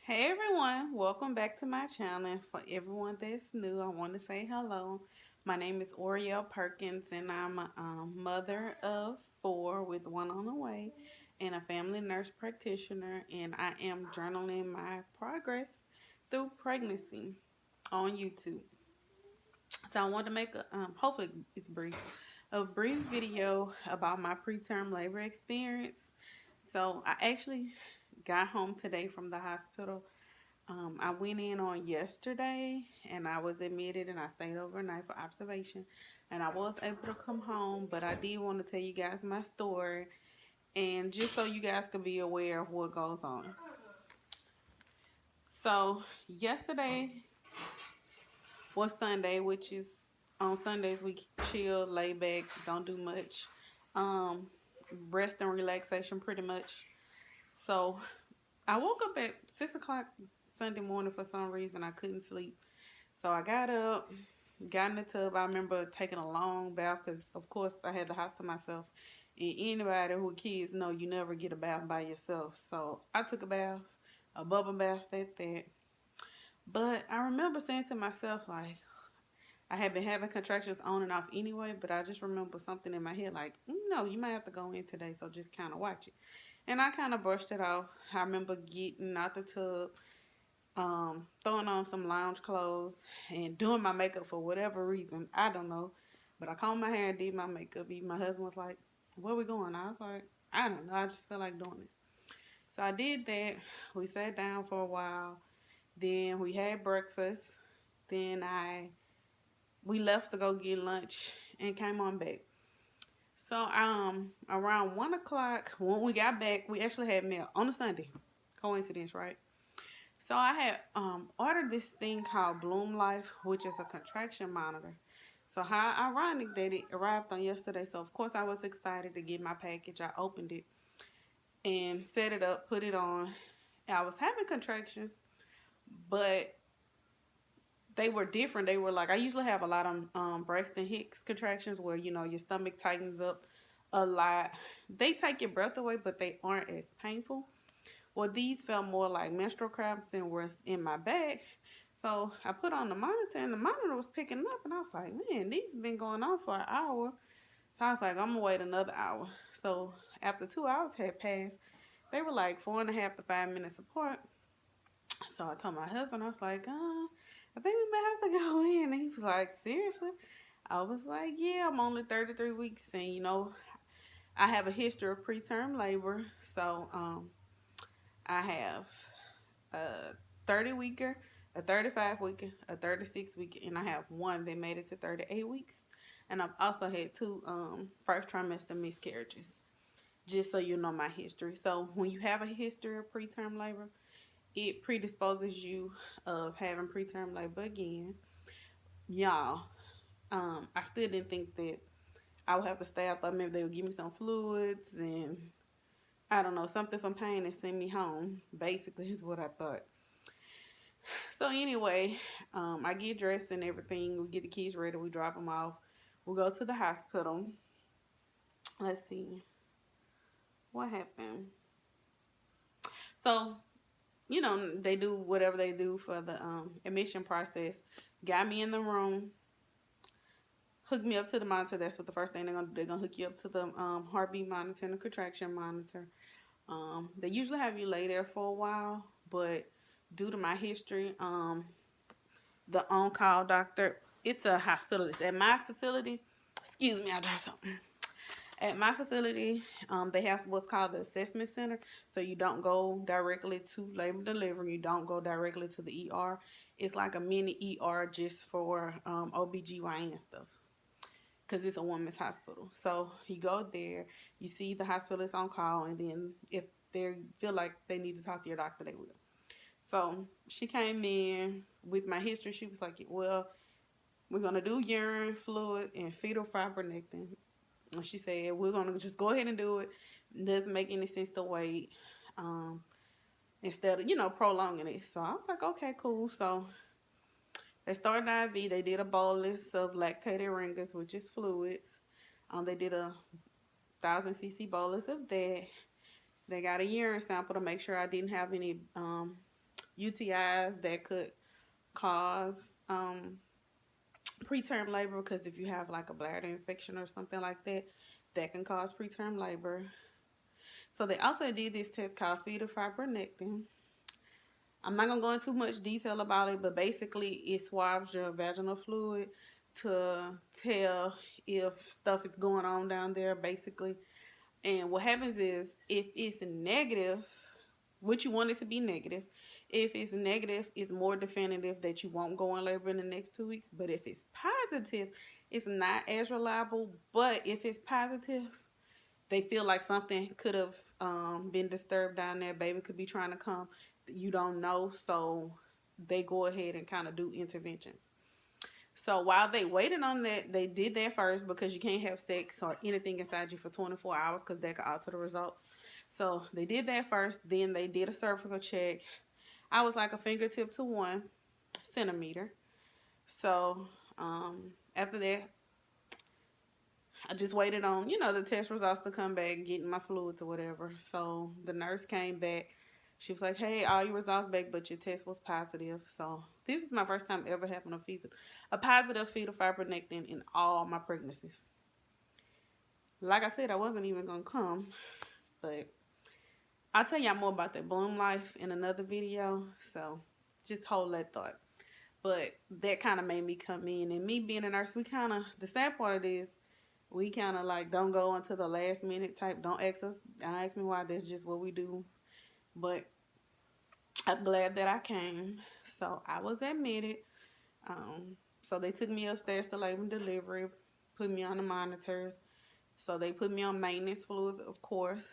Hey everyone, welcome back to my channel. For everyone that's new, I want to say hello. My name is OREAL Perkins and I'm a mother of 4 with one on the way and a family nurse practitioner, and I am journaling my progress through pregnancy on YouTube. So I want to make hopefully it's a brief video about my preterm labor experience. So I actually got home today from the hospital. I went in on yesterday and I was admitted and I stayed overnight for observation, and I was able to come home, but I did want to tell you guys my story and just so you guys can be aware of what goes on. So yesterday was Sunday, which is on Sundays we chill, lay back, don't do much. Um, Rest and relaxation pretty much. So I woke up at 6 o'clock Sunday morning for some reason. I couldn't sleep. So I got up, got in the tub. I remember taking a long bath because, of course, I had the house to myself. And anybody who kids know you never get a bath by yourself. So I took a bath, a bubble bath at that. But I remember saying to myself, like, I had been having contractions on and off anyway, but I just remember something in my head like, no, you might have to go in today, so just kind of watch it. And I kind of brushed it off. I remember getting out the tub, throwing on some lounge clothes and doing my makeup for whatever reason. I don't know. But I combed my hair and did my makeup. Even my husband was like, where we going? I was like, I don't know. I just feel like doing this. So I did that. We sat down for a while. Then we had breakfast. Then we left to go get lunch and came on back. So around 1 o'clock when we got back, we actually had mail on a Sunday. Coincidence, right? So I had ordered this thing called Bloomlife, which is a contraction monitor. So how ironic that it arrived on yesterday. So of course I was excited to get my package. I opened it and set it up, put it on. I was having contractions, but they were different. They were like, I usually have a lot of Braxton Hicks contractions where, you know, your stomach tightens up a lot. They take your breath away, but they aren't as painful. Well, these felt more like menstrual cramps and were in my back. So I put on the monitor and the monitor was picking up, and I was like, man, these have been going on for an hour. So I was like, I'm gonna wait another hour. So after 2 hours had passed, they were like 4.5 to 5 minutes apart. So I told my husband, I was like, I think we might have to go in. And he was like, seriously? I was like, yeah, I'm only 33 weeks, and you know, I have a history of preterm labor. So I have a 30 weeker, a 35 weeker, a 36 weeker, and I have one that made it to 38 weeks. And I've also had 2 first trimester miscarriages, just so you know my history. So when you have a history of preterm labor, it predisposes you of having preterm labor again. Y'all, I still didn't think that I would have to stay. I thought maybe they would give me some fluids and I don't know, something from pain and send me home. Basically, is what I thought. So anyway, I get dressed and everything. We get the kids ready. We drop them off. We go to the hospital. Let's see. What happened? So, you know, they do whatever they do for the admission process. Got me in the room. Hooked me up to the monitor. That's what the first thing they're going to do. They're going to hook you up to the heartbeat monitor and the contraction monitor. They usually have you lay there for a while, but due to my history, the on-call doctor, it's a hospitalist. At my facility, excuse me, I dropped something. At my facility, they have what's called the assessment center. So you don't go directly to labor delivery. You don't go directly to the ER. It's like a mini ER just for OBGYN stuff, because it's a women's hospital. So you go there, you see the hospitalist on call, and then if they feel like they need to talk to your doctor, they will. So she came in with my history. She was like, well, we're going to do urine, fluid, and fetal fibronectin. And she said, we're going to just go ahead and do it. It doesn't make any sense to wait instead of, you know, prolonging it. So I was like, okay, cool. So they started IV. They did a bolus of lactated ringers, which is fluids. They did a 1,000 cc bolus of that. They got a urine sample to make sure I didn't have any UTIs that could cause preterm labor, because if you have like a bladder infection or something like that, that can cause preterm labor. So they also did this test called fetal fibronectin. I'm not going to go into much detail about it, but basically it swabs your vaginal fluid to tell if stuff is going on down there, basically. And what happens is, if it's negative, which you want it to be negative, if it's negative, it's more definitive that you won't go in labor in the next 2 weeks. But if it's positive, it's not as reliable. But if it's positive, they feel like something could have been disturbed down there. Baby could be trying to come. You don't know. So they go ahead and kind of do interventions. So while they waited on that, they did that first, because you can't have sex or anything inside you for 24 hours because that could alter the results. So they did that first. Then they did a cervical check. I was like a fingertip to 1 centimeter. So after that, I just waited on, the test results to come back, getting my fluids or whatever. So the nurse came back. She was like, hey, all your results back, but your test was positive. So this is my first time ever having a positive fetal fibronectin in all my pregnancies. Like I said, I wasn't even going to come, but I'll tell y'all more about that Bloomlife in another video. So just hold that thought. But that kind of made me come in. And me being a nurse, the sad part of this, we kind of like don't go until the last minute type. Don't ask me why. That's just what we do. But I'm glad that I came. So I was admitted. So they took me upstairs to labor and delivery, put me on the monitors. So they put me on maintenance fluids, of course.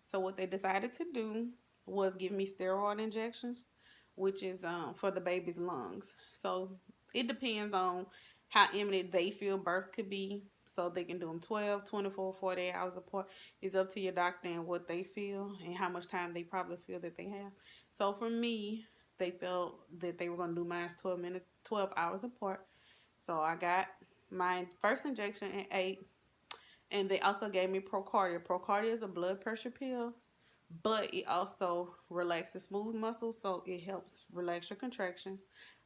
So what they decided to do was give me steroid injections, which is for the baby's lungs. So it depends on how imminent they feel birth could be. So they can do them 12, 24, 48 hours apart. It's up to your doctor and what they feel and how much time they probably feel that they have. So for me, they felt that they were going to do mine 12 hours apart. So I got my first injection at 8. And they also gave me Procardia. Procardia is a blood pressure pill, but it also relaxes smooth muscles, so it helps relax your contraction.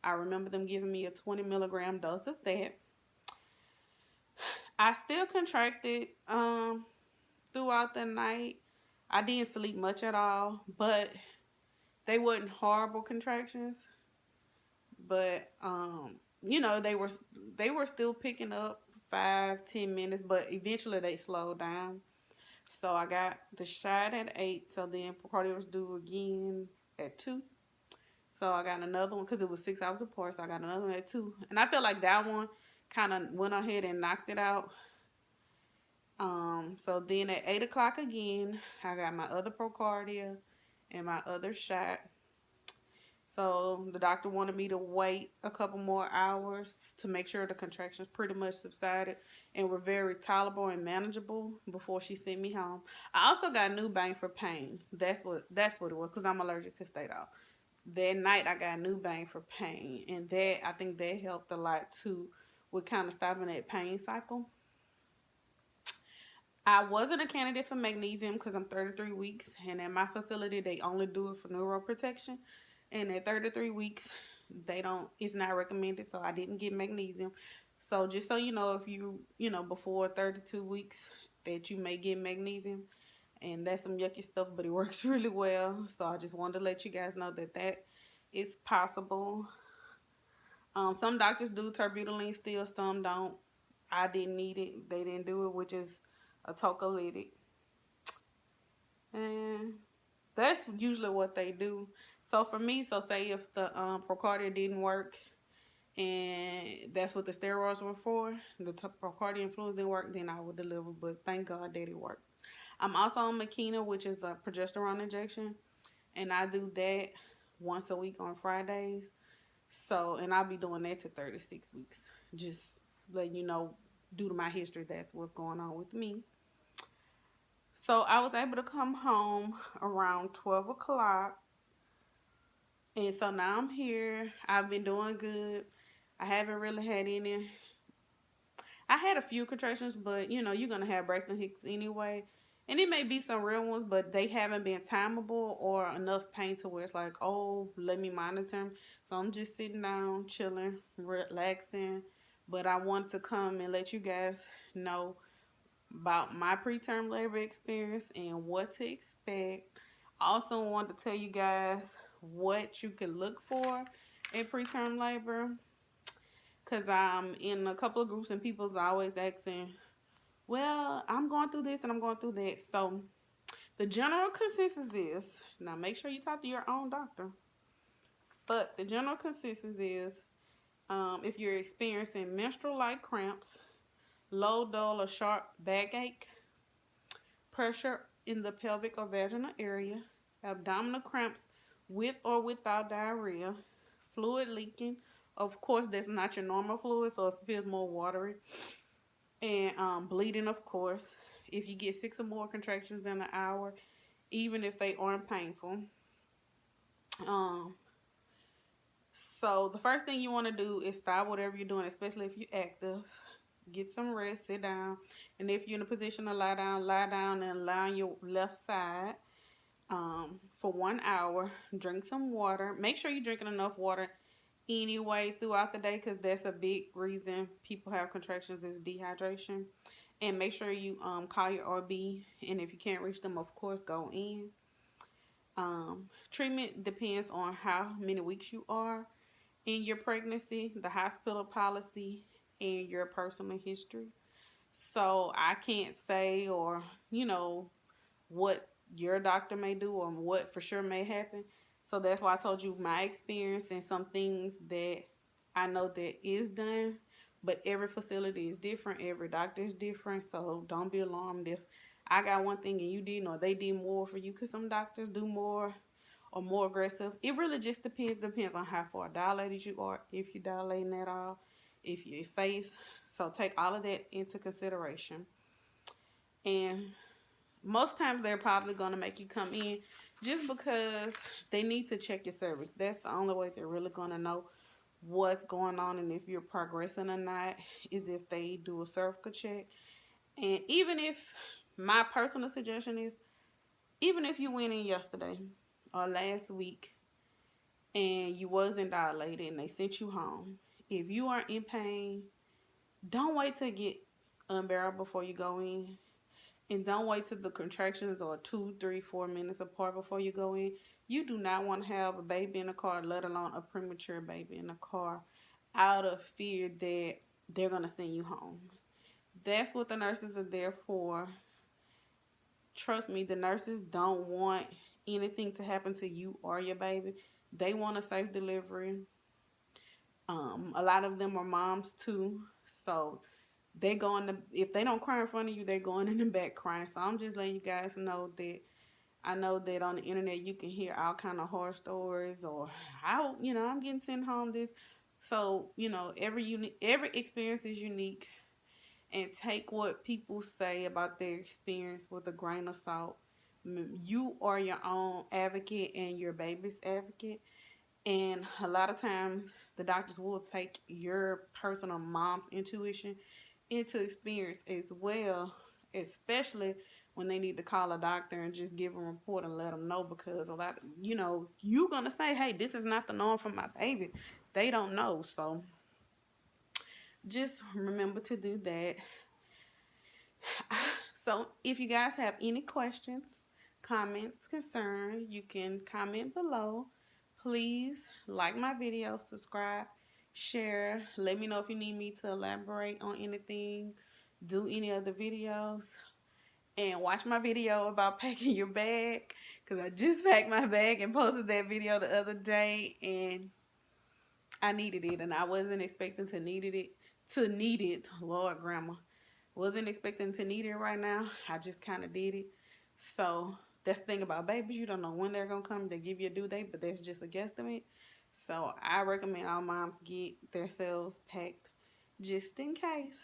I remember them giving me a 20 milligram dose of that. I still contracted throughout the night. I didn't sleep much at all, but they weren't horrible contractions. But they were still picking up 5-10 minutes, but eventually they slowed down. So I got the shot at 8. So then Procardia was due again at 2. So I got another one because it was 6 hours apart. So I got another one at 2. And I feel like that one kind of went ahead and knocked it out. So then at 8 o'clock again, I got my other Procardia and my other shot. So the doctor wanted me to wait a couple more hours to make sure the contractions pretty much subsided and were very tolerable and manageable before she sent me home. I also got Nubain for pain. That's what it was, because I'm allergic to Stadol. That night I got Nubain for pain, and I think that helped a lot too with kind of stopping that pain cycle. I wasn't a candidate for magnesium because I'm 33 weeks, and at my facility they only do it for neuroprotection. And at 33 weeks, it's not recommended, so I didn't get magnesium. So just so you know, if before 32 weeks, that you may get magnesium. And that's some yucky stuff, but it works really well. So I just wanted to let you guys know that is possible. Some doctors do terbutaline still, some don't. I didn't need it. They didn't do it, which is a tocolytic. And that's usually what they do. So for me, say if the Procardia didn't work, and that's what the steroids were for, the Procardia and fluids didn't work, then I would deliver. But thank God that it worked. I'm also on Makena, which is a progesterone injection, and I do that once a week on Fridays. So, and I'll be doing that to 36 weeks. Just letting you know, due to my history, that's what's going on with me. So I was able to come home around 12 o'clock. And so now I'm here. I've been doing good. I haven't really had I had a few contractions, but you're going to have Braxton Hicks anyway. And it may be some real ones, but they haven't been timeable or enough pain to where it's like, oh, let me monitor them. So I'm just sitting down, chilling, relaxing. But I want to come and let you guys know about my preterm labor experience and what to expect. I also want to tell you guys what you can look for in preterm labor, because I'm in a couple of groups and people's always asking, well, I'm going through this and I'm going through that. So the general consensus is, now make sure you talk to your own doctor, but the general consensus is if you're experiencing menstrual-like cramps, low, dull, or sharp backache, pressure in the pelvic or vaginal area, abdominal cramps with or without diarrhea, fluid leaking. Of course, that's not your normal fluid, so it feels more watery. And bleeding, of course. If you get 6 or more contractions in an hour, even if they aren't painful. So the first thing you want to do is stop whatever you're doing, especially if you're active. Get some rest, sit down. And if you're in a position to lie down and lie on your left side for 1 hour. Drink some water. Make sure you're drinking enough water anyway throughout the day, because that's a big reason people have contractions is dehydration. And make sure you call your RB, and if you can't reach them, of course, go in. Treatment depends on how many weeks you are in your pregnancy, the hospital policy, and your personal history. So I can't say, or what your doctor may do or what for sure may happen. So that's why I told you my experience and some things that I know that is done. But every facility is different. Every doctor is different. So don't be alarmed if I got one thing and you didn't, or they did more for you, because some doctors do more or more aggressive. It really just depends on how far dilated you are, if you're dilating at all, if your face. So take all of that into consideration. And most times they're probably going to make you come in just because they need to check your cervix. That's the only way they're really going to know what's going on and if you're progressing or not, is if they do a cervical check. And even if, my personal suggestion is, even if you went in yesterday or last week and you wasn't dilated and they sent you home, if you are in pain, don't wait to get unbearable before you go in. And don't wait till the contractions are 2, 3, 4 minutes apart before you go in. You do not want to have a baby in the car, let alone a premature baby in the car, out of fear that they're going to send you home. That's what the nurses are there for. Trust me, the nurses don't want anything to happen to you or your baby. They want a safe delivery. A lot of them are moms too. So they if they don't cry in front of you, they're going in the back crying. So I'm just letting you guys know that I know that on the internet you can hear all kind of horror stories, or I'm getting sent home this. So, every experience is unique, and take what people say about their experience with a grain of salt. You are your own advocate and your baby's advocate. And a lot of times the doctors will take your personal mom's intuition into experience as well, especially when they need to call a doctor and just give a report and let them know, because a lot, you're going to say, hey, this is not the norm for my baby. They don't know. So just remember to do that. So if you guys have any questions, comments, concerns, you can comment below. Please like my video, subscribe, share. Let me know if you need me to elaborate on anything, do any other videos, and watch my video about packing your bag, because I just packed my bag and posted that video the other day, and I needed it, and I wasn't expecting to need it. Lord, grandma. Wasn't expecting to need it right now. I just kind of did it. So that's the thing about babies. You don't know when they're going to come. They give you a due date, but that's just a guesstimate. So I recommend all moms get themselves packed just in case.